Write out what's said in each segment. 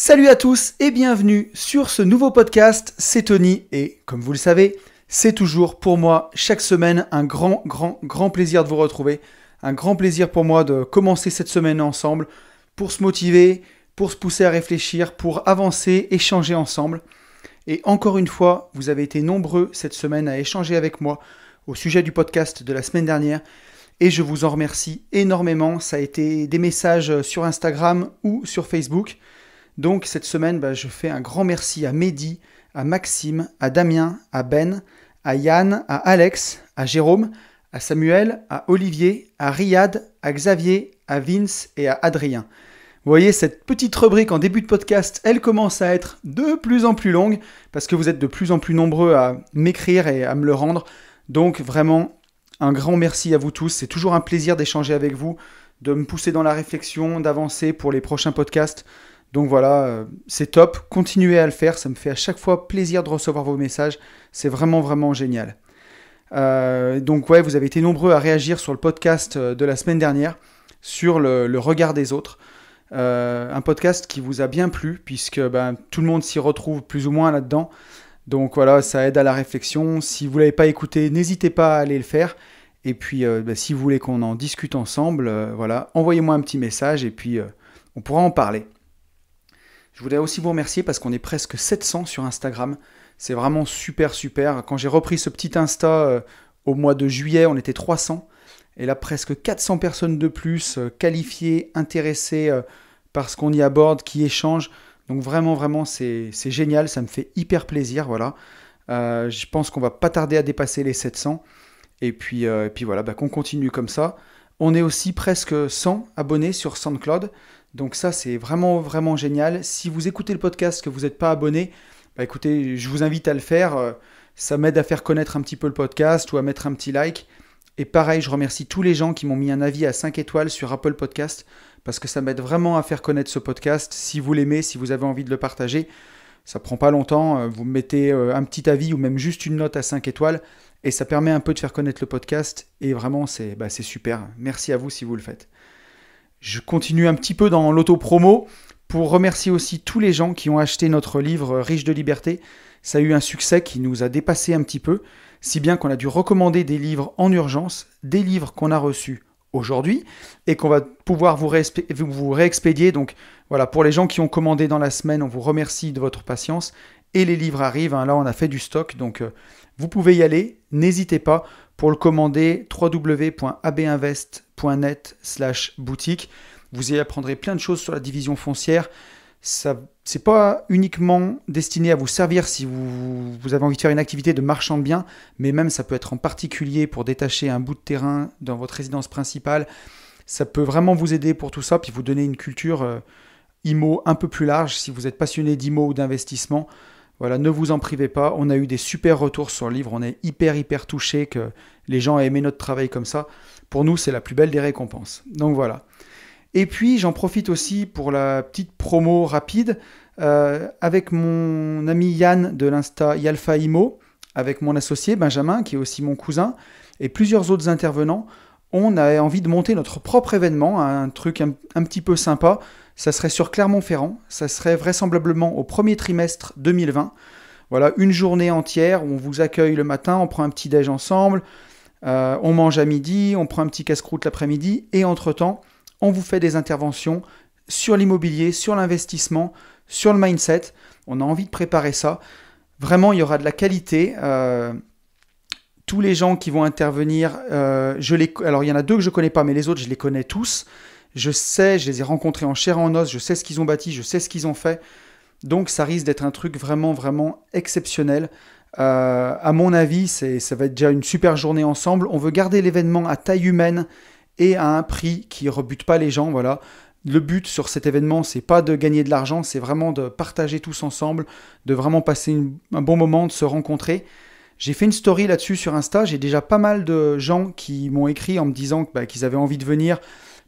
Salut à tous et bienvenue sur ce nouveau podcast, c'est Tony et comme vous le savez, c'est toujours pour moi chaque semaine un grand plaisir de vous retrouver, un grand plaisir pour moi de commencer cette semaine ensemble pour se motiver, pour se pousser à réfléchir, pour avancer, échanger ensemble. Et encore une fois, vous avez été nombreux cette semaine à échanger avec moi au sujet du podcast de la semaine dernière et je vous en remercie énormément. Ça a été des messages sur Instagram ou sur Facebook. Donc cette semaine, je fais un grand merci à Mehdi, à Maxime, à Damien, à Ben, à Yann, à Alex, à Jérôme, à Samuel, à Olivier, à Riyad, à Xavier, à Vince et à Adrien. Vous voyez, cette petite rubrique en début de podcast, elle commence à être de plus en plus longue parce que vous êtes de plus en plus nombreux à m'écrire et à me le rendre. Donc vraiment, un grand merci à vous tous. C'est toujours un plaisir d'échanger avec vous, de me pousser dans la réflexion, d'avancer pour les prochains podcasts. Donc voilà, c'est top, continuez à le faire, ça me fait à chaque fois plaisir de recevoir vos messages, c'est vraiment génial. Donc ouais, vous avez été nombreux à réagir sur le podcast de la semaine dernière, sur le regard des autres. Un podcast qui vous a bien plu, puisque tout le monde s'y retrouve plus ou moins là-dedans. Donc voilà, ça aide à la réflexion. Si vous ne l'avez pas écouté, n'hésitez pas à aller le faire. Et puis si vous voulez qu'on en discute ensemble, voilà, envoyez-moi un petit message et puis on pourra en parler. Je voudrais aussi vous remercier parce qu'on est presque 700 sur Instagram. C'est vraiment super. Quand j'ai repris ce petit Insta au mois de juillet, on était 300. Et là, presque 400 personnes de plus qualifiées, intéressées par ce qu'on y aborde, qui échangent. Donc vraiment, c'est génial. Ça me fait hyper plaisir. Voilà. Je pense qu'on va pas tarder à dépasser les 700. Et puis voilà, qu'on continue comme ça. On est aussi presque 100 abonnés sur SoundCloud. Donc ça, c'est vraiment génial. Si vous écoutez le podcast que vous n'êtes pas abonné, écoutez, je vous invite à le faire. Ça m'aide à faire connaître un petit peu le podcast ou à mettre un petit like. Et pareil, je remercie tous les gens qui m'ont mis un avis à 5 étoiles sur Apple Podcast parce que ça m'aide vraiment à faire connaître ce podcast. Si vous l'aimez, si vous avez envie de le partager, ça prend pas longtemps. Vous mettez un petit avis ou même juste une note à 5 étoiles et ça permet un peu de faire connaître le podcast. Et vraiment, c'est super. Merci à vous si vous le faites. Je continue un petit peu dans l'auto-promo pour remercier aussi tous les gens qui ont acheté notre livre Riche de liberté. Ça a eu un succès qui nous a dépassé un petit peu, si bien qu'on a dû recommander des livres en urgence, des livres qu'on a reçus aujourd'hui et qu'on va pouvoir vous réexpédier. Donc voilà, pour les gens qui ont commandé dans la semaine, on vous remercie de votre patience et les livres arrivent. Là, on a fait du stock, donc vous pouvez y aller, n'hésitez pas. Pour le commander, www.abinvest.net/boutique. Vous y apprendrez plein de choses sur la division foncière. Ça, c'est pas uniquement destiné à vous servir si vous avez envie de faire une activité de marchand de biens, mais même ça peut être en particulier pour détacher un bout de terrain dans votre résidence principale. Ça peut vraiment vous aider pour tout ça, puis vous donner une culture IMO un peu plus large si vous êtes passionné d'IMO ou d'investissement. Voilà, ne vous en privez pas. On a eu des super retours sur le livre. On est hyper touchés que les gens aient aimé notre travail comme ça. Pour nous, c'est la plus belle des récompenses. Donc voilà. Et puis, j'en profite aussi pour la petite promo rapide avec mon ami Yann de l'Insta Yalfa Imo, avec mon associé Benjamin, qui est aussi mon cousin, et plusieurs autres intervenants. On a envie de monter notre propre événement, un truc un petit peu sympa. Ça serait sur Clermont-Ferrand, ça serait vraisemblablement au premier trimestre 2020. Voilà, une journée entière où on vous accueille le matin, on prend un petit déj ensemble, on mange à midi, on prend un petit casse-croûte l'après-midi, et entre-temps, on vous fait des interventions sur l'immobilier, sur l'investissement, sur le mindset. On a envie de préparer ça. Vraiment, il y aura de la qualité. Tous les gens qui vont intervenir, alors il y en a 2 que je ne connais pas, mais les autres, je les connais tous. Je les ai rencontrés en chair et en os, je sais ce qu'ils ont bâti, je sais ce qu'ils ont fait. Donc ça risque d'être un truc vraiment exceptionnel. À mon avis, ça va être déjà une super journée ensemble. On veut garder l'événement à taille humaine et à un prix qui ne rebute pas les gens. Voilà. Le but sur cet événement, c'est pas de gagner de l'argent, c'est vraiment de partager tous ensemble, de vraiment passer un bon moment, de se rencontrer. J'ai fait une story là-dessus sur Insta. J'ai déjà pas mal de gens qui m'ont écrit en me disant qu'ils avaient envie de venir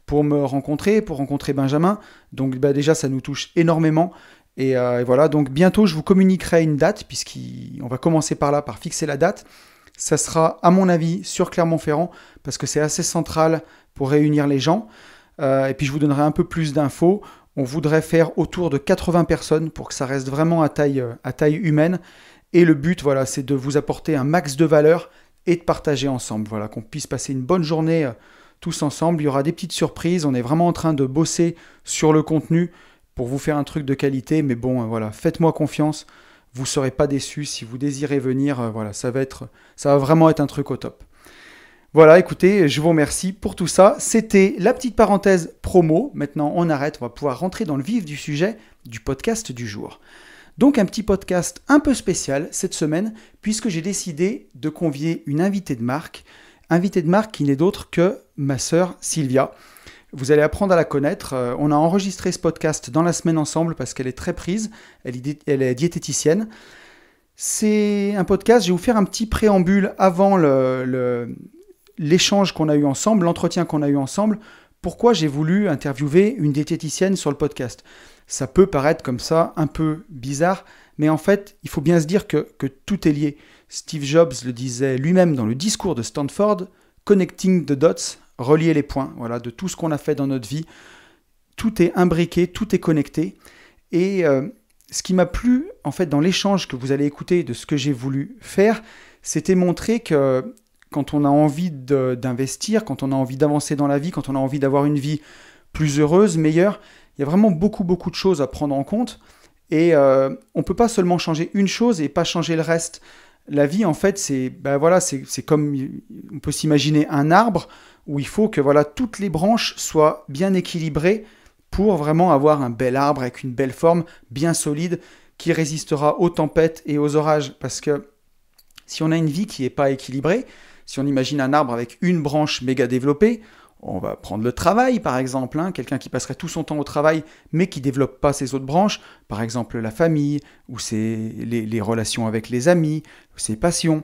pour me rencontrer, pour rencontrer Benjamin. Donc déjà, ça nous touche énormément. Et voilà, donc bientôt, je vous communiquerai une date, puisqu'on va commencer par fixer la date. Ça sera, à mon avis, sur Clermont-Ferrand, parce que c'est assez central pour réunir les gens. Et puis, je vous donnerai un peu plus d'infos. On voudrait faire autour de 80 personnes pour que ça reste vraiment à taille humaine. Et le but, voilà, c'est de vous apporter un max de valeur et de partager ensemble. Voilà, qu'on puisse passer une bonne journée tous ensemble. Il y aura des petites surprises. On est vraiment en train de bosser sur le contenu pour vous faire un truc de qualité. Mais bon, voilà, faites-moi confiance. Vous ne serez pas déçus si vous désirez venir. Voilà, ça va vraiment être un truc au top. Voilà, écoutez, je vous remercie pour tout ça. C'était la petite parenthèse promo. Maintenant, on arrête. On va pouvoir rentrer dans le vif du sujet du podcast du jour. Donc, un petit podcast un peu spécial cette semaine, puisque j'ai décidé de convier une invitée de marque qui n'est d'autre que ma sœur Sylvia. Vous allez apprendre à la connaître. On a enregistré ce podcast dans la semaine ensemble parce qu'elle est très prise. Elle est diététicienne. C'est un podcast, je vais vous faire un petit préambule avant l'échange qu'on a eu ensemble, l'entretien qu'on a eu ensemble. Pourquoi j'ai voulu interviewer une diététicienne sur le podcast ? Ça peut paraître comme ça un peu bizarre, mais en fait, il faut bien se dire que tout est lié. Steve Jobs le disait lui-même dans le discours de Stanford, « Connecting the dots », relier les points, voilà, de tout ce qu'on a fait dans notre vie. Tout est imbriqué, tout est connecté. Et ce qui m'a plu, en fait, dans l'échange que vous allez écouter de ce que j'ai voulu faire, c'était montrer que quand on a envie d'investir, quand on a envie d'avancer dans la vie, quand on a envie d'avoir une vie plus heureuse, meilleure, il y a vraiment beaucoup de choses à prendre en compte. Et on ne peut pas seulement changer une chose et pas changer le reste. La vie, en fait, c'est comme, on peut s'imaginer un arbre où il faut que toutes les branches soient bien équilibrées pour vraiment avoir un bel arbre avec une belle forme, bien solide, qui résistera aux tempêtes et aux orages. Parce que si on a une vie qui n'est pas équilibrée, si on imagine un arbre avec une branche méga développée, on va prendre le travail, par exemple, quelqu'un qui passerait tout son temps au travail, mais qui ne développe pas ses autres branches, par exemple la famille, ou les relations avec les amis, ses passions.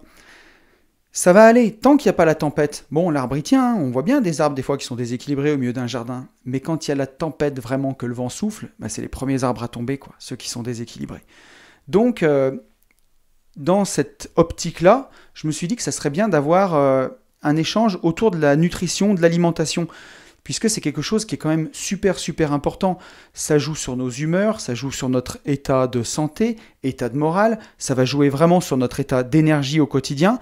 Ça va aller, tant qu'il n'y a pas la tempête. Bon, l'arbre y tient, on voit bien des arbres des fois qui sont déséquilibrés au milieu d'un jardin, mais quand il y a la tempête vraiment que le vent souffle, c'est les premiers arbres à tomber, ceux qui sont déséquilibrés. Donc, dans cette optique-là, je me suis dit que ça serait bien d'avoir un échange autour de la nutrition, de l'alimentation, puisque c'est quelque chose qui est quand même super important. Ça joue sur nos humeurs, ça joue sur notre état de santé, état de morale, ça va jouer vraiment sur notre état d'énergie au quotidien.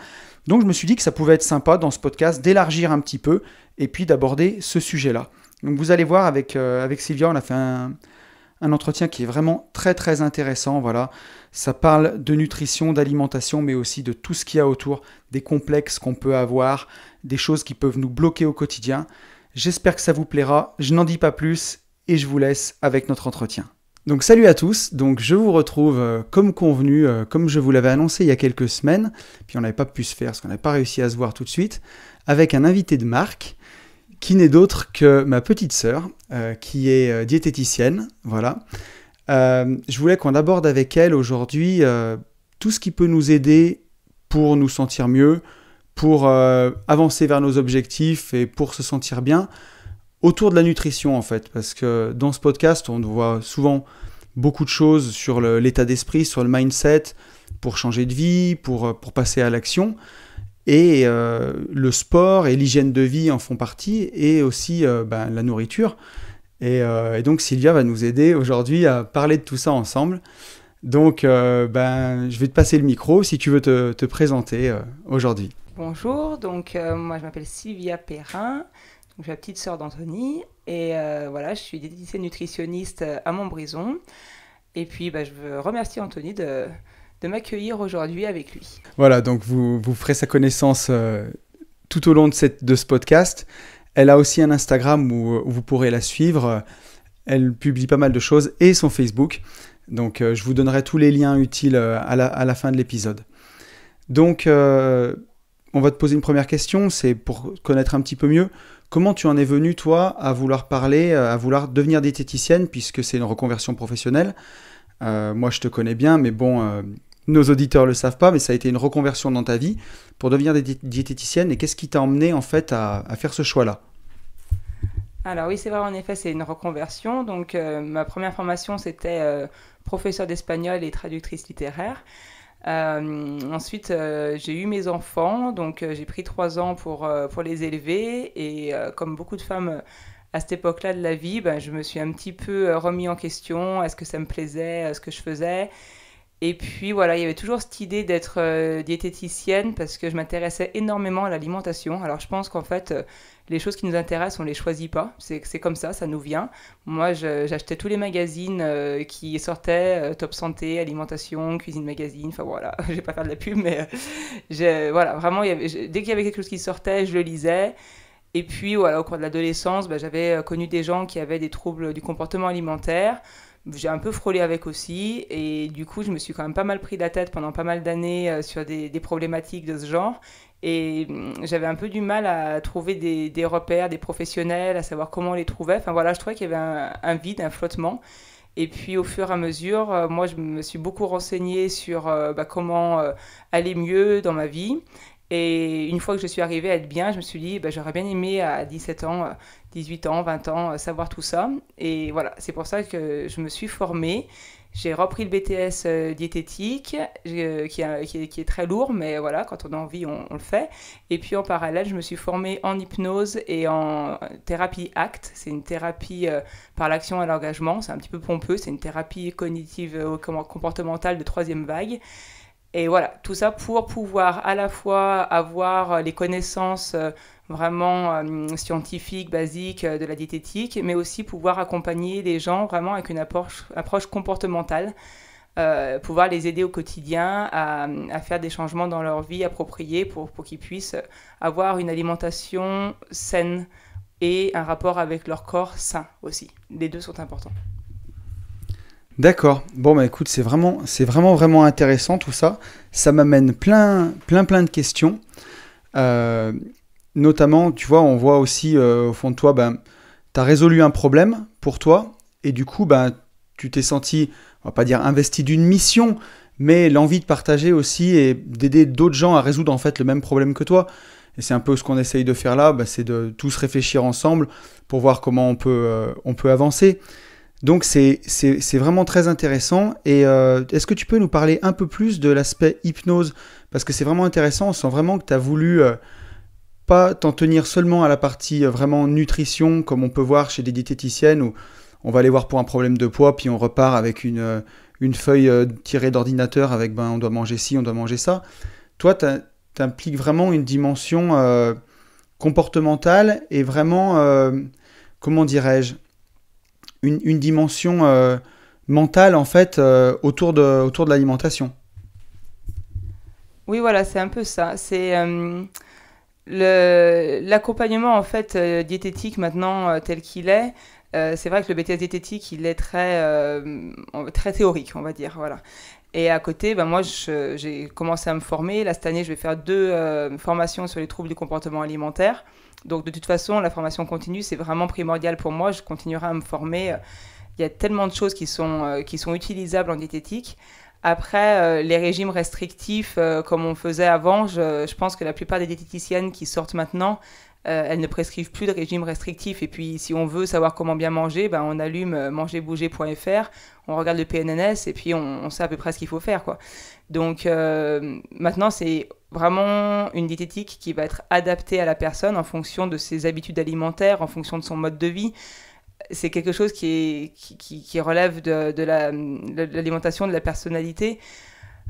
Donc je me suis dit que ça pouvait être sympa dans ce podcast d'élargir un petit peu et puis d'aborder ce sujet-là. Donc vous allez voir avec Sylvia, on a fait un entretien qui est vraiment très intéressant. Voilà. Ça parle de nutrition, d'alimentation, mais aussi de tout ce qu'il y a autour, des complexes qu'on peut avoir, des choses qui peuvent nous bloquer au quotidien. J'espère que ça vous plaira. Je n'en dis pas plus et je vous laisse avec notre entretien. Donc salut à tous, donc je vous retrouve comme convenu, comme je vous l'avais annoncé il y a quelques semaines, puis on n'avait pas pu se faire parce qu'on n'avait pas réussi à se voir tout de suite, avec un invité de marque qui n'est d'autre que ma petite sœur, qui est diététicienne, voilà. Je voulais qu'on aborde avec elle aujourd'hui tout ce qui peut nous aider pour nous sentir mieux, pour avancer vers nos objectifs et pour se sentir bien, autour de la nutrition en fait, parce que dans ce podcast, on voit souvent beaucoup de choses sur l'état d'esprit, sur le mindset, pour changer de vie, pour passer à l'action. Et le sport et l'hygiène de vie en font partie, et aussi la nourriture. Et donc Sylvia va nous aider aujourd'hui à parler de tout ça ensemble. Donc je vais te passer le micro si tu veux te présenter aujourd'hui. Bonjour, donc moi je m'appelle Sylvia Perrin, donc, je suis la petite sœur d'Anthony, et voilà, je suis diététicienne nutritionniste à Montbrison. Et puis je veux remercier Anthony de m'accueillir aujourd'hui avec lui. Voilà, donc vous ferez sa connaissance tout au long de ce podcast. Elle a aussi un Instagram où vous pourrez la suivre. Elle publie pas mal de choses et son Facebook. Donc je vous donnerai tous les liens utiles à la fin de l'épisode. Donc on va te poser une première question, c'est pour connaître un petit peu mieux. Comment tu en es venu, toi, à vouloir parler, à vouloir devenir diététicienne, puisque c'est une reconversion professionnelle. Moi, je te connais bien, mais bon, nos auditeurs ne le savent pas, mais ça a été une reconversion dans ta vie pour devenir diététicienne. Et qu'est-ce qui t'a emmené, en fait, à faire ce choix-là ? Alors oui, c'est vrai, en effet, c'est une reconversion. Donc, ma première formation, c'était professeur d'espagnol et traductrice littéraire. Ensuite, j'ai eu mes enfants, donc j'ai pris 3 ans pour les élever. Et comme beaucoup de femmes à cette époque-là de la vie, ben, je me suis un petit peu remis en question, est-ce que ça me plaisait, ce que je faisais. Et puis voilà, il y avait toujours cette idée d'être diététicienne parce que je m'intéressais énormément à l'alimentation. Alors je pense qu'en fait, les choses qui nous intéressent, on les choisit pas. C'est comme ça nous vient. Moi, j'achetais tous les magazines qui sortaient, Top Santé, Alimentation, Cuisine Magazine, enfin voilà, je vais pas faire de la pub, mais voilà, vraiment, dès qu'il y avait quelque chose qui sortait, je le lisais. Et puis voilà, au cours de l'adolescence, bah, j'avais connu des gens qui avaient des troubles du comportement alimentaire. J'ai un peu frôlé avec aussi, et du coup, je me suis quand même pas mal pris la tête pendant pas mal d'années sur des problématiques de ce genre. Et j'avais un peu du mal à trouver des repères, des professionnels, à savoir comment on les trouvait. Enfin voilà, je trouvais qu'il y avait un vide, un flottement. Et puis au fur et à mesure, moi, je me suis beaucoup renseignée sur comment aller mieux dans ma vie. Et une fois que je suis arrivée à être bien, je me suis dit, j'aurais bien aimé à 17 ans, 18 ans, 20 ans, savoir tout ça. Et voilà, c'est pour ça que je me suis formée. J'ai repris le BTS diététique, qui est très lourd, mais voilà, quand on a envie, on le fait. Et puis en parallèle, je me suis formée en hypnose et en thérapie ACT. C'est une thérapie par l'action et l'engagement. C'est un petit peu pompeux, c'est une thérapie cognitive comportementale de troisième vague. Et voilà, tout ça pour pouvoir à la fois avoir les connaissances vraiment scientifiques, basiques de la diététique, mais aussi pouvoir accompagner les gens vraiment avec une approche comportementale, pouvoir les aider au quotidien à faire des changements dans leur vie appropriés pour qu'ils puissent avoir une alimentation saine et un rapport avec leur corps sain aussi. Les deux sont importants. D'accord. Bon, bah écoute, vraiment intéressant tout ça. Ça m'amène plein de questions. Euh, Notamment, tu vois, on voit aussi au fond de toi, ben, tu as résolu un problème pour toi et du coup, ben, tu t'es senti, on va pas dire investi d'une mission, mais l'envie de partager aussi et d'aider d'autres gens à résoudre en fait le même problème que toi. Et c'est un peu ce qu'on essaye de faire là, ben, c'est de tous réfléchir ensemble pour voir comment on peut avancer. Donc c'est vraiment très intéressant. Et est-ce que tu peux nous parler un peu plus de l'aspect hypnose? Parce que c'est vraiment intéressant, on sent vraiment que tu as voulu pas t'en tenir seulement à la partie vraiment nutrition, comme on peut voir chez des diététiciennes, où on va aller voir pour un problème de poids, puis on repart avec une feuille tirée d'ordinateur avec on doit manger ci, on doit manger ça. Toi, t'impliques vraiment une dimension comportementale et vraiment, comment dirais-je, une dimension mentale en fait autour de l'alimentation. Oui, voilà, c'est un peu ça. C'est l'accompagnement en fait diététique maintenant tel qu'il est. C'est vrai que le BTS diététique, il est très théorique, on va dire, voilà. Et à côté, moi, j'ai commencé à me former. Là, cette année, je vais faire 2 formations sur les troubles du comportement alimentaire. Donc, de toute façon, la formation continue, c'est vraiment primordial pour moi. Je continuerai à me former. Il y a tellement de choses qui sont utilisables en diététique. Après, les régimes restrictifs, comme on faisait avant, je pense que la plupart des diététiciennes qui sortent maintenant, elles ne prescrivent plus de régime restrictif. Et puis, si on veut savoir comment bien manger, on allume mangerbouger.fr, on regarde le PNNS et puis on sait à peu près ce qu'il faut faire, quoi. Donc, maintenant, c'est vraiment une diététique qui va être adaptée à la personne en fonction de ses habitudes alimentaires, en fonction de son mode de vie. C'est quelque chose qui relève de l'alimentation, de la personnalité.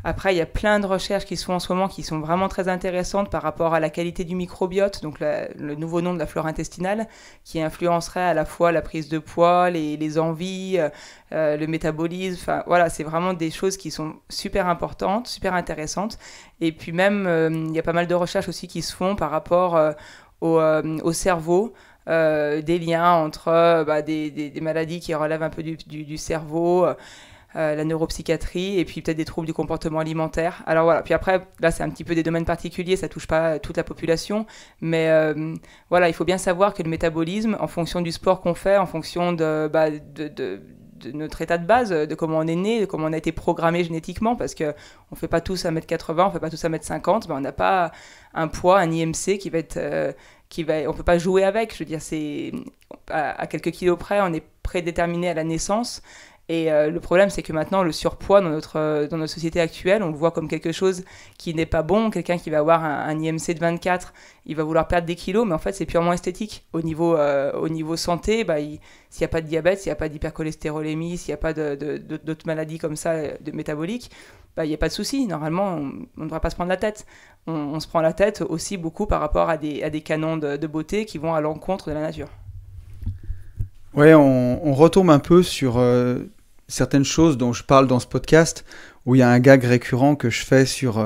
Après, il y a plein de recherches qui se font en ce moment qui sont vraiment très intéressantes par rapport à la qualité du microbiote, donc le nouveau nom de la flore intestinale, qui influencerait à la fois la prise de poids, les envies, le métabolisme. Enfin, voilà, c'est vraiment des choses qui sont super importantes, super intéressantes. Et puis même, il y a pas mal de recherches aussi qui se font par rapport au cerveau. Des liens entre des maladies qui relèvent un peu du cerveau, la neuropsychiatrie et puis peut-être des troubles du comportement alimentaire. Alors voilà, puis après, là c'est un petit peu des domaines particuliers, ça touche pas toute la population, mais voilà, il faut bien savoir que le métabolisme, en fonction du sport qu'on fait, en fonction de notre état de base, de comment on est né, de comment on a été programmé génétiquement, parce qu'on ne fait pas tous 1m80, on ne fait pas tous 1m50, on n'a pas un poids, un IMC qui va être... on peut pas jouer avec, je veux dire, c'est à quelques kilos près, on est prédéterminé à la naissance Et le problème, c'est que maintenant, le surpoids dans notre société actuelle, on le voit comme quelque chose qui n'est pas bon. Quelqu'un qui va avoir un IMC de 24, il va vouloir perdre des kilos, mais en fait, c'est purement esthétique. Au niveau santé, s'il n'y a pas de diabète, s'il n'y a pas d'hypercholestérolémie, s'il n'y a pas d'autres maladies comme ça, métaboliques, il n'y a pas de souci. Normalement, on ne devrait pas se prendre la tête. On se prend la tête aussi beaucoup par rapport à des canons de beauté qui vont à l'encontre de la nature. Ouais, on retombe un peu sur certaines choses dont je parle dans ce podcast, où il y a un gag récurrent que je fais sur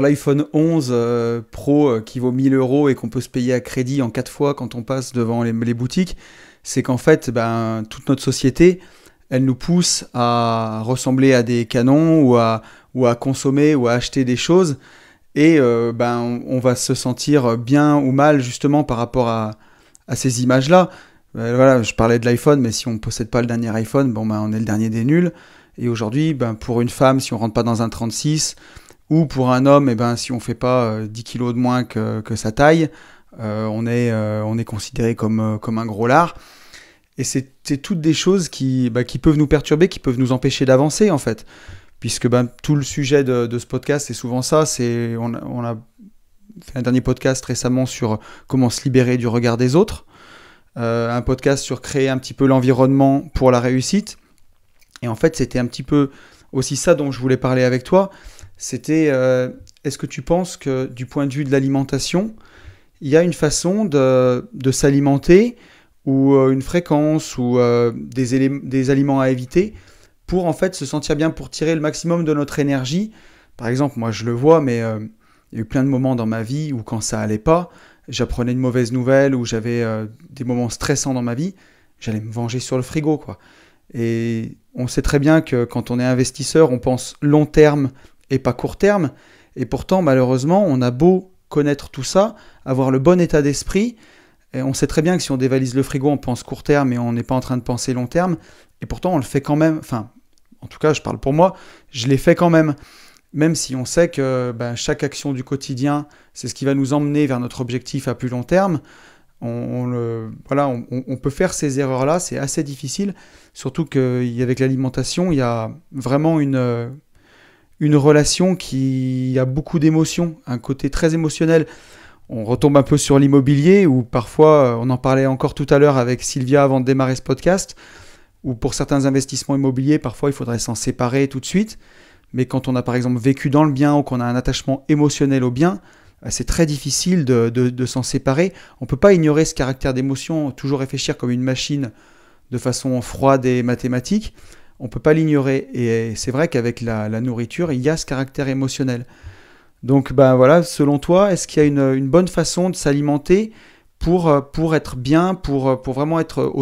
l'iPhone 11 Pro qui vaut 1 000 € et qu'on peut se payer à crédit en 4 fois quand on passe devant les boutiques. C'est qu'en fait, toute notre société, elle nous pousse à ressembler à des canons ou à consommer ou à acheter des choses. Et on va se sentir bien ou mal justement par rapport à ces images-là. Voilà, je parlais de l'iPhone, mais si on ne possède pas le dernier iPhone, on est le dernier des nuls. Et aujourd'hui, pour une femme, si on ne rentre pas dans un 36, ou pour un homme, si on ne fait pas 10 kilos de moins que sa taille, on est considéré comme un gros lard. Et c'est toutes des choses qui peuvent nous perturber, qui peuvent nous empêcher d'avancer en fait. Puisque tout le sujet de ce podcast, c'est souvent ça. On a fait un dernier podcast récemment sur comment se libérer du regard des autres. Un podcast sur créer un petit peu l'environnement pour la réussite. Et en fait, c'était un petit peu aussi ça dont je voulais parler avec toi. C'était, est-ce que tu penses que du point de vue de l'alimentation, il y a une façon de s'alimenter ou une fréquence ou des aliments à éviter pour en fait se sentir bien, pour tirer le maximum de notre énergie? Par exemple, moi je le vois, mais il y a eu plein de moments dans ma vie où quand ça allait pas, j'apprenais une mauvaise nouvelle ou j'avais des moments stressants dans ma vie, j'allais me venger sur le frigo, quoi. Et on sait très bien que quand on est investisseur, on pense long terme et pas court terme. Et pourtant, malheureusement, on a beau connaître tout ça, avoir le bon état d'esprit, et on sait très bien que si on dévalise le frigo, on pense court terme et on n'est pas en train de penser long terme. Et pourtant, on le fait quand même. Enfin, en tout cas, je parle pour moi, je l'ai fait quand même. Même si on sait que chaque action du quotidien, c'est ce qui va nous emmener vers notre objectif à plus long terme, on peut faire ces erreurs-là, c'est assez difficile. Surtout qu'avec l'alimentation, il y a vraiment une relation qui a beaucoup d'émotions, un côté très émotionnel. On retombe un peu sur l'immobilier, où parfois, on en parlait encore tout à l'heure avec Sylvia avant de démarrer ce podcast, où pour certains investissements immobiliers, parfois il faudrait s'en séparer tout de suite. Mais quand on a par exemple vécu dans le bien ou qu'on a un attachement émotionnel au bien, c'est très difficile de s'en séparer. On ne peut pas ignorer ce caractère d'émotion, toujours réfléchir comme une machine de façon froide et mathématique. On ne peut pas l'ignorer. Et c'est vrai qu'avec la nourriture, il y a ce caractère émotionnel. Donc voilà, selon toi, est-ce qu'il y a une bonne façon de s'alimenter pour être bien, pour vraiment être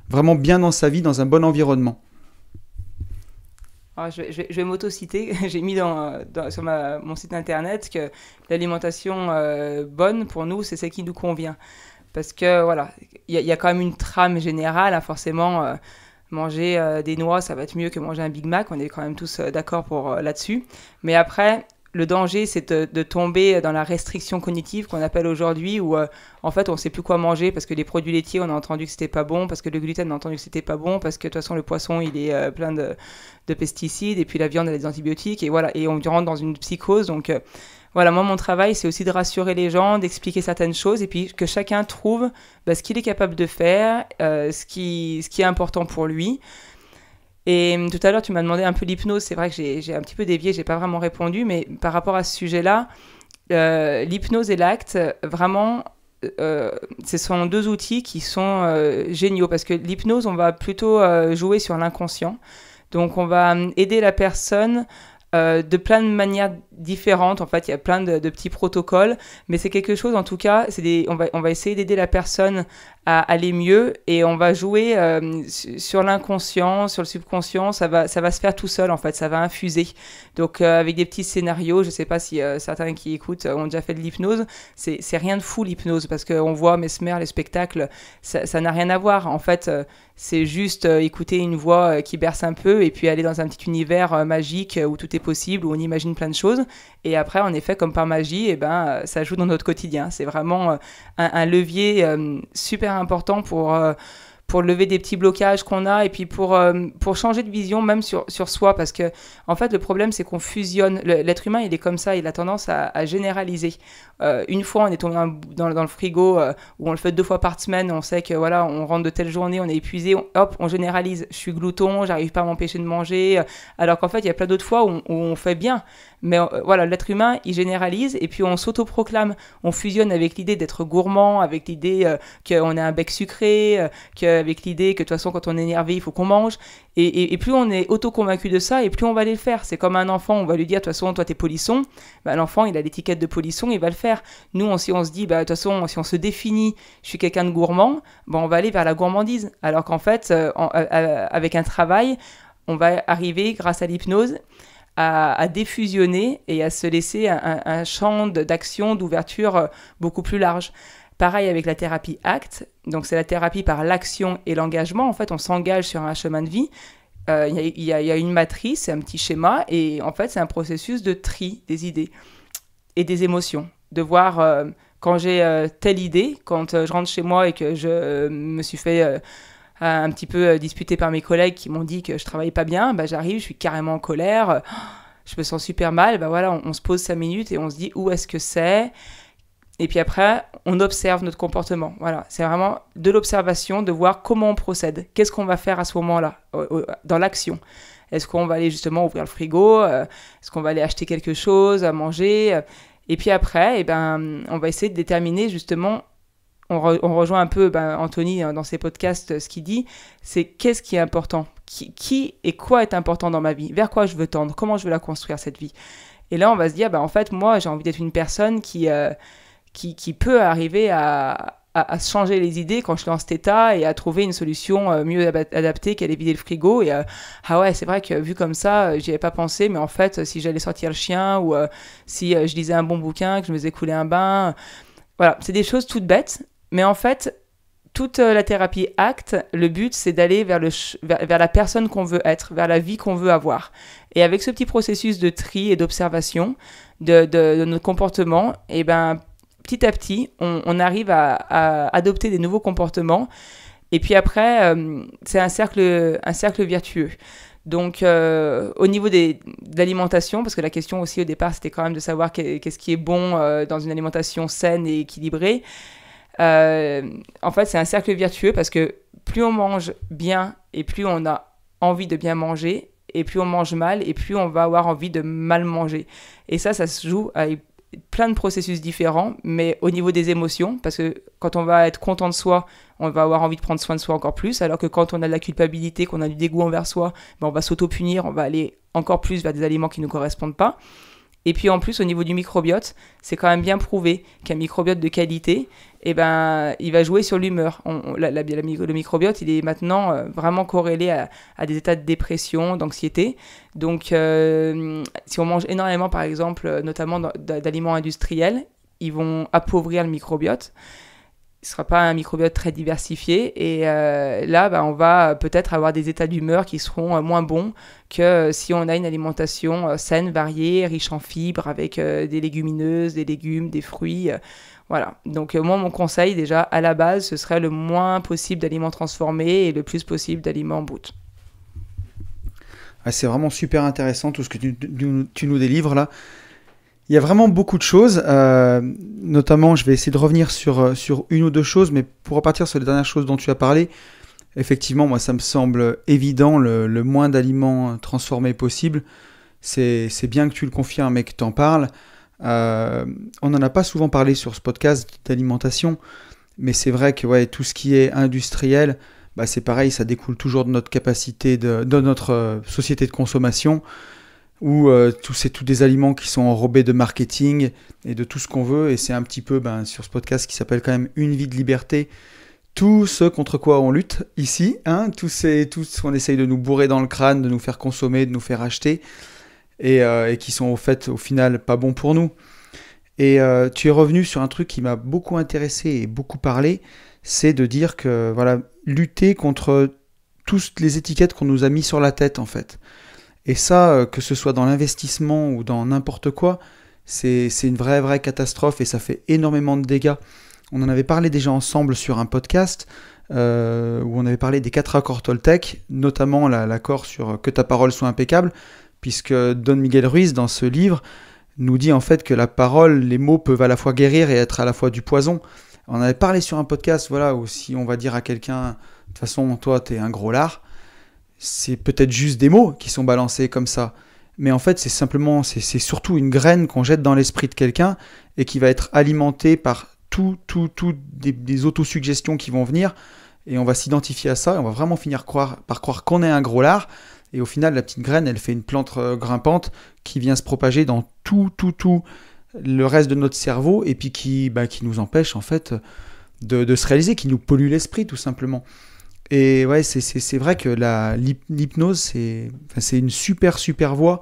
vraiment bien dans sa vie, dans un bon environnement? Alors, je vais m'auto-citer. J'ai mis sur mon site internet que l'alimentation bonne pour nous, c'est celle qui nous convient. Parce que voilà, il y a quand même une trame générale, hein, forcément. Manger des noix, ça va être mieux que manger un Big Mac. On est quand même tous d'accord là-dessus. Mais après, le danger, c'est de tomber dans la restriction cognitive qu'on appelle aujourd'hui, où en fait, on ne sait plus quoi manger parce que les produits laitiers, on a entendu que c'était pas bon, parce que le gluten, on a entendu que c'était pas bon, parce que de toute façon, le poisson, il est plein de pesticides, et puis la viande, elle a des antibiotiques, et voilà, et on rentre dans une psychose. Donc voilà, moi, mon travail, c'est aussi de rassurer les gens, d'expliquer certaines choses, et puis que chacun trouve ce qu'il est capable de faire, ce qui est important pour lui. Et tout à l'heure, tu m'as demandé un peu l'hypnose. C'est vrai que j'ai un petit peu dévié, j'ai pas vraiment répondu, mais par rapport à ce sujet-là, l'hypnose et l'acte, vraiment, ce sont deux outils qui sont géniaux, parce que l'hypnose, on va plutôt jouer sur l'inconscient. Donc, on va aider la personne de plein de manières différentes. En fait, il y a plein de petits protocoles, mais c'est quelque chose, en tout cas, on va essayer d'aider la personne à aller mieux, et on va jouer sur l'inconscient, sur le subconscient. Ça va se faire tout seul, en fait, ça va infuser. Donc, avec des petits scénarios, je ne sais pas si certains qui écoutent ont déjà fait de l'hypnose. C'est rien de fou, l'hypnose, parce qu'on voit Mesmer, les spectacles, ça n'a rien à voir. En fait, c'est juste écouter une voix qui berce un peu, et puis aller dans un petit univers magique où tout est possible, où on imagine plein de choses. Et après, en effet, comme par magie, ça joue dans notre quotidien. C'est vraiment un levier super important pour lever des petits blocages qu'on a et puis pour changer de vision même sur soi. Parce que, en fait, le problème, c'est qu'on fusionne. L'être humain, il est comme ça, il a tendance à généraliser. Une fois, on est tombé dans le frigo où on le fait 2 fois par semaine, on sait que voilà, on rentre de telle journée, on est épuisé, hop, on généralise. Je suis glouton, j'arrive pas à m'empêcher de manger. Alors qu'en fait, il y a plein d'autres fois où on fait bien. Mais voilà, l'être humain, il généralise et puis on s'autoproclame. On fusionne avec l'idée d'être gourmand, avec l'idée qu'on a un bec sucré, avec l'idée que de toute façon, quand on est énervé, il faut qu'on mange. Et plus on est auto-convaincu de ça, et plus on va aller le faire. C'est comme un enfant, on va lui dire, de toute façon, toi, t'es polisson. Bah, l'enfant, il a l'étiquette de polisson, il va le faire. Nous, si on se dit, bah, de toute façon, si on se définit, je suis quelqu'un de gourmand, bah, on va aller vers la gourmandise. Alors qu'en fait, avec un travail, on va arriver, grâce à l'hypnose, à défusionner et à se laisser un champ d'action, d'ouverture beaucoup plus large. Pareil avec la thérapie ACT, donc c'est la thérapie par l'action et l'engagement. En fait, on s'engage sur un chemin de vie. Il y a une matrice, un petit schéma, et en fait, c'est un processus de tri des idées et des émotions. De voir quand j'ai telle idée, quand je rentre chez moi et que je me suis fait un petit peu disputé par mes collègues qui m'ont dit que je travaillais pas bien, bah, j'arrive, je suis carrément en colère, je me sens super mal, bah voilà, on se pose 5 minutes et on se dit où est-ce que c'est. Et puis après, on observe notre comportement. Voilà, c'est vraiment de l'observation, de voir comment on procède. Qu'est-ce qu'on va faire à ce moment-là, dans l'action? Est-ce qu'on va aller justement ouvrir le frigo? Est-ce qu'on va aller acheter quelque chose à manger? Et puis après, eh ben, on va essayer de déterminer justement, on rejoint un peu Anthony dans ses podcasts, ce qu'il dit, c'est qu'est-ce qui est important? Qui et quoi est important dans ma vie? Vers quoi je veux tendre? Comment je veux la construire, cette vie? Et là, on va se dire, en fait, moi, j'ai envie d'être une personne qui peut arriver à se changer les idées quand je suis dans cet état et à trouver une solution mieux adaptée qu'aller vider le frigo. Et ah ouais, c'est vrai que vu comme ça, j'y avais pas pensé, mais en fait, si j'allais sortir le chien ou si je lisais un bon bouquin, que je me faisais couler un bain, voilà, c'est des choses toutes bêtes, mais en fait, toute la thérapie ACT, le but, c'est d'aller vers la personne qu'on veut être, vers la vie qu'on veut avoir. Et avec ce petit processus de tri et d'observation de notre comportement, et petit à petit, on arrive à adopter des nouveaux comportements. Et puis après, c'est un cercle vertueux. Donc, au niveau de l'alimentation, parce que la question aussi au départ, c'était quand même de savoir qu'est-ce qui est bon dans une alimentation saine et équilibrée. En fait, c'est un cercle vertueux parce que plus on mange bien et plus on a envie de bien manger, et plus on mange mal et plus on va avoir envie de mal manger. Et ça se joue avec plein de processus différents, mais au niveau des émotions, parce que quand on va être content de soi, on va avoir envie de prendre soin de soi encore plus, alors que quand on a de la culpabilité, qu'on a du dégoût envers soi, on va s'auto-punir, on va aller encore plus vers des aliments qui ne nous correspondent pas. Et puis en plus, au niveau du microbiote, c'est quand même bien prouvé qu'un microbiote de qualité, il va jouer sur l'humeur. Le microbiote, il est maintenant vraiment corrélé à des états de dépression, d'anxiété. Donc, si on mange énormément, par exemple, notamment d'aliments industriels, ils vont appauvrir le microbiote. Ce ne sera pas un microbiote très diversifié. Et là, on va peut-être avoir des états d'humeur qui seront moins bons que si on a une alimentation saine, variée, riche en fibres, avec des légumineuses, des légumes, des fruits. Voilà. Donc, moi, mon conseil, déjà, à la base, ce serait le moins possible d'aliments transformés et le plus possible d'aliments en brut. Ah, c'est vraiment super intéressant tout ce que tu nous délivres là. Il y a vraiment beaucoup de choses, notamment je vais essayer de revenir sur une ou deux choses, mais pour repartir sur les dernières choses dont tu as parlé, effectivement, moi ça me semble évident, le moins d'aliments transformés possible, c'est bien que tu le confirmes et que tu en parles. On n'en a pas souvent parlé sur ce podcast d'alimentation, mais c'est vrai que tout ce qui est industriel, c'est pareil, ça découle toujours de notre capacité, de notre société de consommation, où tous des aliments qui sont enrobés de marketing et de tout ce qu'on veut, et c'est un petit peu sur ce podcast qui s'appelle quand même Une vie de liberté, tout ce contre quoi on lutte ici, tout ce qu'on essaye de nous bourrer dans le crâne, de nous faire consommer, de nous faire acheter, et qui sont au final pas bons pour nous. Et tu es revenu sur un truc qui m'a beaucoup intéressé et beaucoup parlé, c'est de dire que lutter contre toutes les étiquettes qu'on nous a mis sur la tête en fait. Et ça, que ce soit dans l'investissement ou dans n'importe quoi, c'est une vraie catastrophe et ça fait énormément de dégâts. On en avait parlé déjà ensemble sur un podcast. où on avait parlé des 4 accords Toltec, notamment l'accord sur que ta parole soit impeccable, puisque Don Miguel Ruiz, dans ce livre, nous dit en fait que la parole, les mots peuvent à la fois guérir et être à la fois du poison. On avait parlé sur un podcast, voilà, où si on va dire à quelqu'un, de toute façon, toi, t'es un gros lard, c'est peut-être juste des mots qui sont balancés comme ça. Mais en fait, c'est surtout une graine qu'on jette dans l'esprit de quelqu'un et qui va être alimentée par tout des autosuggestions qui vont venir. Et on va s'identifier à ça et on va vraiment finir par croire qu'on est un gros lard. Et au final, la petite graine, elle fait une plante grimpante qui vient se propager dans tout le reste de notre cerveau et puis qui nous empêche en fait de se réaliser, qui nous pollue l'esprit tout simplement. Et ouais, c'est vrai que l'hypnose, c'est une super voie.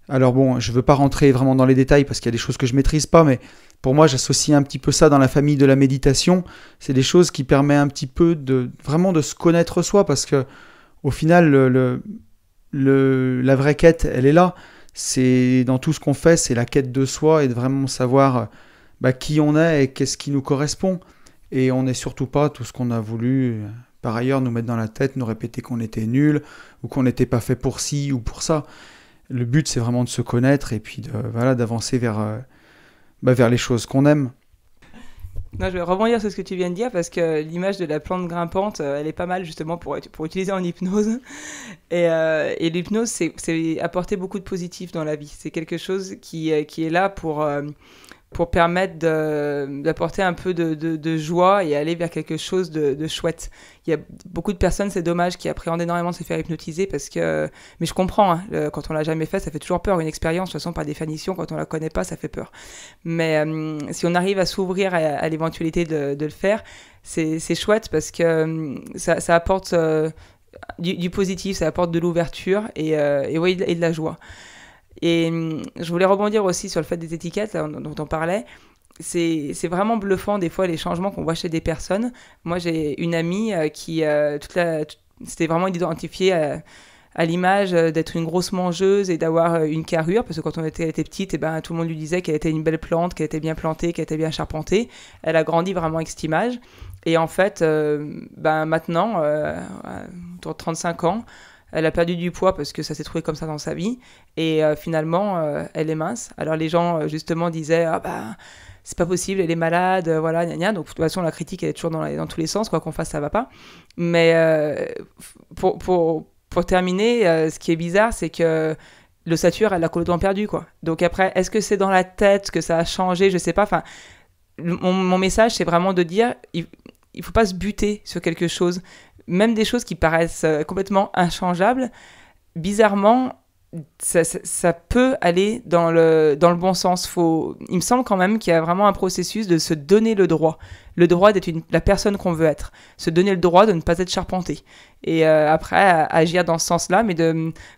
Alors bon, je veux pas rentrer vraiment dans les détails parce qu'il y a des choses que je maîtrise pas, mais pour moi, j'associe un petit peu ça dans la famille de la méditation. C'est des choses qui permettent un petit peu vraiment de se connaître soi, parce que au final, la vraie quête, elle est là. C'est dans tout ce qu'on fait, c'est la quête de soi et de vraiment savoir qui on est et qu'est-ce qui nous correspond. Et on n'est surtout pas tout ce qu'on a voulu, par ailleurs, nous mettre dans la tête, nous répéter qu'on était nul ou qu'on n'était pas fait pour ci ou pour ça. Le but, c'est vraiment de se connaître et puis d'avancer vers les choses qu'on aime. Non, je vais rebondir sur ce que tu viens de dire parce que l'image de la plante grimpante, elle est pas mal justement pour utiliser en hypnose. Et l'hypnose, c'est apporter beaucoup de positif dans la vie. C'est quelque chose qui est là pour permettre d'apporter un peu de joie et aller vers quelque chose de chouette. Il y a beaucoup de personnes, c'est dommage, qui appréhendent énormément de se faire hypnotiser parce que... Mais je comprends, hein, quand on l'a jamais fait, ça fait toujours peur. Une expérience, de toute façon, par définition, quand on la connaît pas, ça fait peur. Mais si on arrive à s'ouvrir à l'éventualité de le faire, c'est chouette parce que ça apporte du positif, ça apporte de l'ouverture et de la joie. Et je voulais rebondir aussi sur le fait des étiquettes là, dont on parlait. C'est vraiment bluffant des fois les changements qu'on voit chez des personnes. Moi j'ai une amie qui c'était vraiment identifiée à l'image d'être une grosse mangeuse et d'avoir une carrure, parce que quand elle était petite, tout le monde lui disait qu'elle était une belle plante, qu'elle était bien plantée, qu'elle était bien charpentée. Elle a grandi vraiment avec cette image. Et en fait, maintenant, autour de 35 ans, elle a perdu du poids parce que ça s'est trouvé comme ça dans sa vie. Et finalement, elle est mince. Alors les gens, justement, disaient « Ah c'est pas possible, elle est malade, voilà, gna gna ». Donc de toute façon, la critique, elle est toujours dans tous les sens. Quoi qu'on fasse, ça va pas. Mais pour terminer, ce qui est bizarre, c'est que l'ossature, elle a complètement perdu, quoi. Donc après, est-ce que c'est dans la tête que ça a changé? Je sais pas. Enfin, mon message, c'est vraiment de dire il faut pas se buter sur quelque chose. Même des choses qui paraissent complètement inchangeables, bizarrement, ça peut aller dans le bon sens. Il me semble quand même qu'il y a vraiment un processus de se donner le droit d'être la personne qu'on veut être, se donner le droit de ne pas être charpenté. Et après, agir dans ce sens-là, mais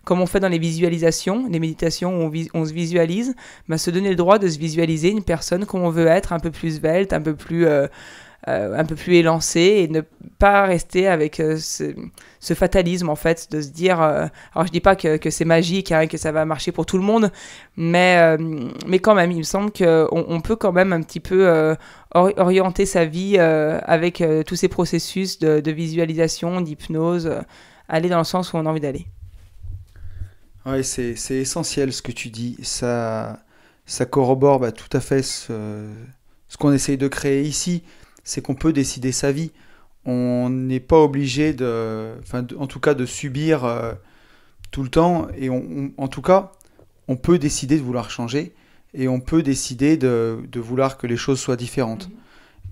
comme on fait dans les visualisations, les méditations où on se visualise, se donner le droit de se visualiser une personne qu'on veut être, un peu plus svelte, un peu plus élancé, et ne pas rester avec ce fatalisme en fait, de se dire alors je dis pas que c'est magique, hein, que ça va marcher pour tout le monde, mais quand même il me semble qu'on peut quand même un petit peu orienter sa vie avec tous ces processus de visualisation, d'hypnose, aller dans le sens où on a envie d'aller. Ouais, c'est essentiel ce que tu dis, ça corrobore tout à fait ce qu'on essaye de créer ici. C'est qu'on peut décider sa vie. On n'est pas obligé en tout cas de subir tout le temps. Et en tout cas, on peut décider de vouloir changer et on peut décider de vouloir que les choses soient différentes. Mmh.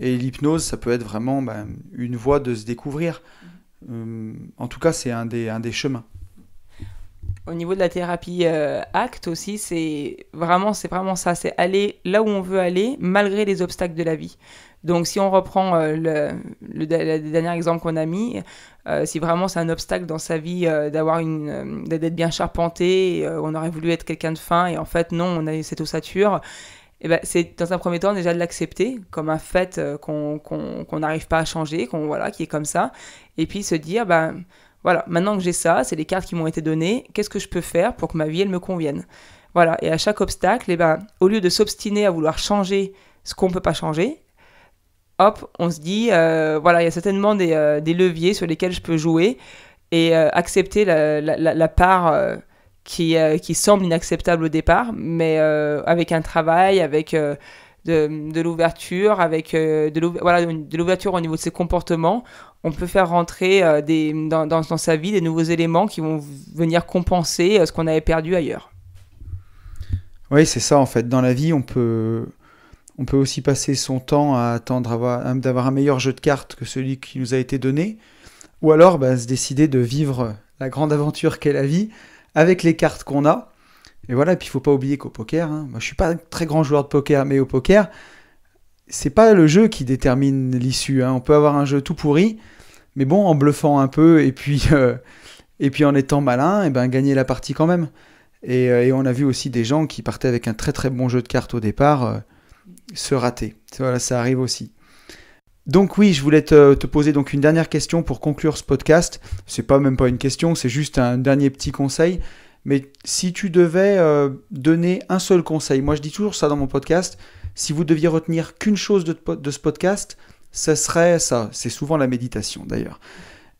Et l'hypnose, ça peut être vraiment une voie de se découvrir. En tout cas, c'est un des chemins. Au niveau de la thérapie ACT aussi, c'est vraiment ça, c'est aller là où on veut aller malgré les obstacles de la vie. Donc si on reprend le dernier exemple qu'on a mis, si vraiment c'est un obstacle dans sa vie d'être bien charpenté, on aurait voulu être quelqu'un de fin et en fait non, on a cette ossature, et c'est dans un premier temps déjà de l'accepter comme un fait qu'on n'arrive pas à changer, qui est comme ça, et puis se dire voilà, maintenant que j'ai ça, c'est les cartes qui m'ont été données, qu'est-ce que je peux faire pour que ma vie, elle me convienne? Voilà, et à chaque obstacle, au lieu de s'obstiner à vouloir changer ce qu'on ne peut pas changer, hop, on se dit, voilà, il y a certainement des leviers sur lesquels je peux jouer et accepter la part qui semble inacceptable au départ, mais avec un travail, avec de l'ouverture, avec de l'ouverture au niveau de ses comportements, on peut faire rentrer dans sa vie des nouveaux éléments qui vont venir compenser ce qu'on avait perdu ailleurs. Oui, c'est ça en fait. Dans la vie, on peut aussi passer son temps à attendre d'avoir un meilleur jeu de cartes que celui qui nous a été donné, ou alors se décider de vivre la grande aventure qu'est la vie avec les cartes qu'on a. Et voilà, et puis il ne faut pas oublier qu'au poker, moi je ne suis pas un très grand joueur de poker, mais au poker, c'est pas le jeu qui détermine l'issue. On peut avoir un jeu tout pourri, mais bon, en bluffant un peu et puis en étant malin, gagner la partie quand même. Et on a vu aussi des gens qui partaient avec un très très bon jeu de cartes au départ se rater. Voilà, ça arrive aussi. Donc oui, je voulais te poser donc une dernière question pour conclure ce podcast. C'est même pas une question, c'est juste un dernier petit conseil. Mais si tu devais donner un seul conseil, moi je dis toujours ça dans mon podcast, si vous deviez retenir qu'une chose de ce podcast, ça serait ça. C'est souvent la méditation d'ailleurs.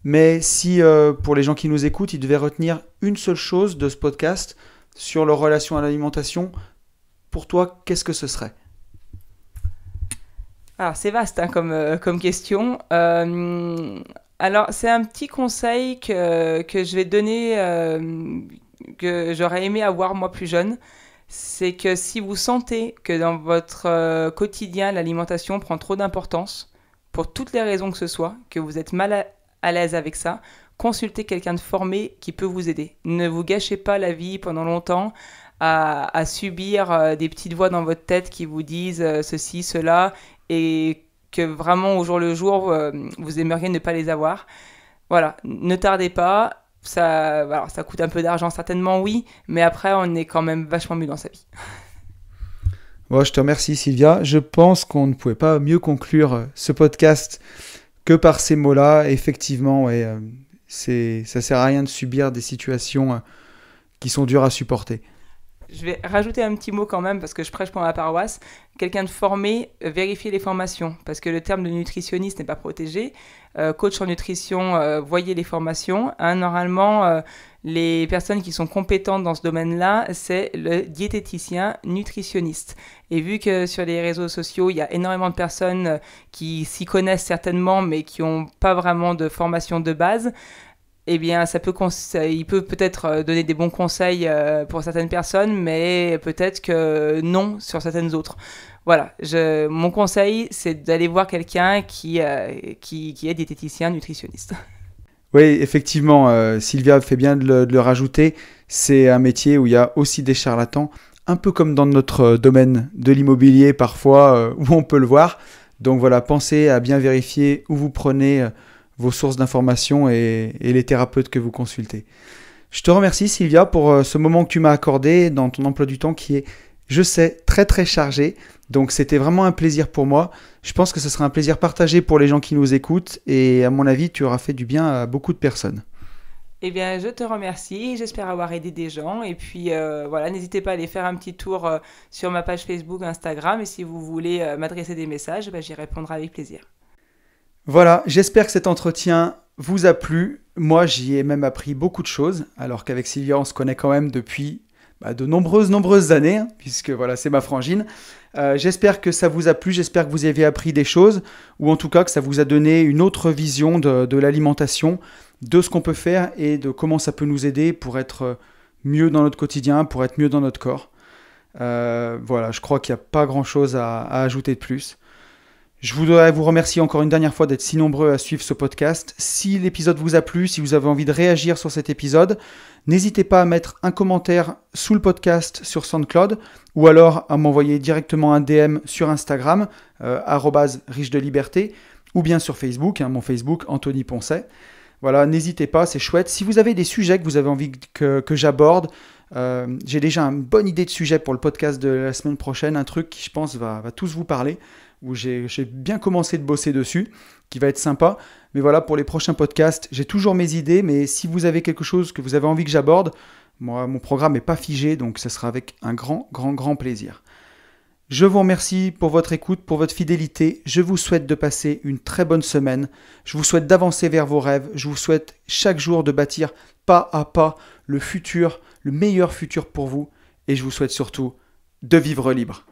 Mais si pour les gens qui nous écoutent, ils devaient retenir une seule chose de ce podcast sur leur relation à l'alimentation, pour toi, qu'est-ce que ce serait ? Alors, c'est vaste comme question. Alors, c'est un petit conseil que je vais donner, que j'aurais aimé avoir moi plus jeune. C'est que si vous sentez que dans votre quotidien, l'alimentation prend trop d'importance, pour toutes les raisons que ce soit, que vous êtes mal à l'aise avec ça, consultez quelqu'un de formé qui peut vous aider. Ne vous gâchez pas la vie pendant longtemps à subir des petites voix dans votre tête qui vous disent ceci, cela, et que vraiment au jour le jour, vous aimeriez ne pas les avoir. Voilà, ne tardez pas. Alors, ça coûte un peu d'argent certainement, oui, mais après on est quand même vachement mieux dans sa vie. Bon, je te remercie Sylvia. Je pense qu'on ne pouvait pas mieux conclure ce podcast que par ces mots-là. Effectivement, ouais, ça sert à rien de subir des situations qui sont dures à supporter. Je vais rajouter un petit mot quand même parce que je prêche pour ma paroisse. Quelqu'un de formé, vérifiez les formations parce que le terme de nutritionniste n'est pas protégé. Coach en nutrition, voyez les formations. Normalement, les personnes qui sont compétentes dans ce domaine-là, c'est le diététicien nutritionniste. Et vu que sur les réseaux sociaux, il y a énormément de personnes qui s'y connaissent certainement mais qui n'ont pas vraiment de formation de base, eh bien, il peut peut-être donner des bons conseils pour certaines personnes, mais peut-être que non sur certaines autres. Voilà, mon conseil, c'est d'aller voir quelqu'un qui est diététicien, nutritionniste. Oui, effectivement, Sylvia fait bien de le rajouter. C'est un métier où il y a aussi des charlatans, un peu comme dans notre domaine de l'immobilier parfois, où on peut le voir. Donc voilà, pensez à bien vérifier où vous prenez vos sources d'informations et les thérapeutes que vous consultez. Je te remercie Sylvia pour ce moment que tu m'as accordé dans ton emploi du temps qui est, je sais, très très chargé. Donc c'était vraiment un plaisir pour moi. Je pense que ce sera un plaisir partagé pour les gens qui nous écoutent et à mon avis, tu auras fait du bien à beaucoup de personnes. Eh bien, je te remercie. J'espère avoir aidé des gens. Et puis, voilà, n'hésitez pas à aller faire un petit tour sur ma page Facebook, Instagram. Et si vous voulez m'adresser des messages, j'y répondrai avec plaisir. Voilà, j'espère que cet entretien vous a plu. Moi, j'y ai même appris beaucoup de choses, alors qu'avec Sylvia, on se connaît quand même depuis de nombreuses années, puisque voilà, c'est ma frangine. J'espère que ça vous a plu, j'espère que vous avez appris des choses, ou en tout cas que ça vous a donné une autre vision de l'alimentation, de ce qu'on peut faire et de comment ça peut nous aider pour être mieux dans notre quotidien, pour être mieux dans notre corps. Voilà, je crois qu'il n'y a pas grand-chose à ajouter de plus. Je voudrais vous remercier encore une dernière fois d'être si nombreux à suivre ce podcast. Si l'épisode vous a plu, si vous avez envie de réagir sur cet épisode, n'hésitez pas à mettre un commentaire sous le podcast sur SoundCloud ou alors à m'envoyer directement un DM sur Instagram, @riche de liberté, ou bien sur Facebook, mon Facebook, Anthony Poncet. Voilà, n'hésitez pas, c'est chouette. Si vous avez des sujets que vous avez envie que j'aborde, j'ai déjà une bonne idée de sujet pour le podcast de la semaine prochaine, un truc qui je pense va tous vous parler, où j'ai bien commencé de bosser dessus, qui va être sympa. Mais voilà, pour les prochains podcasts, j'ai toujours mes idées, mais si vous avez quelque chose que vous avez envie que j'aborde, moi, mon programme n'est pas figé, donc ce sera avec un grand plaisir. Je vous remercie pour votre écoute, pour votre fidélité. Je vous souhaite de passer une très bonne semaine. Je vous souhaite d'avancer vers vos rêves. Je vous souhaite chaque jour de bâtir pas à pas le futur, le meilleur futur pour vous. Et je vous souhaite surtout de vivre libre.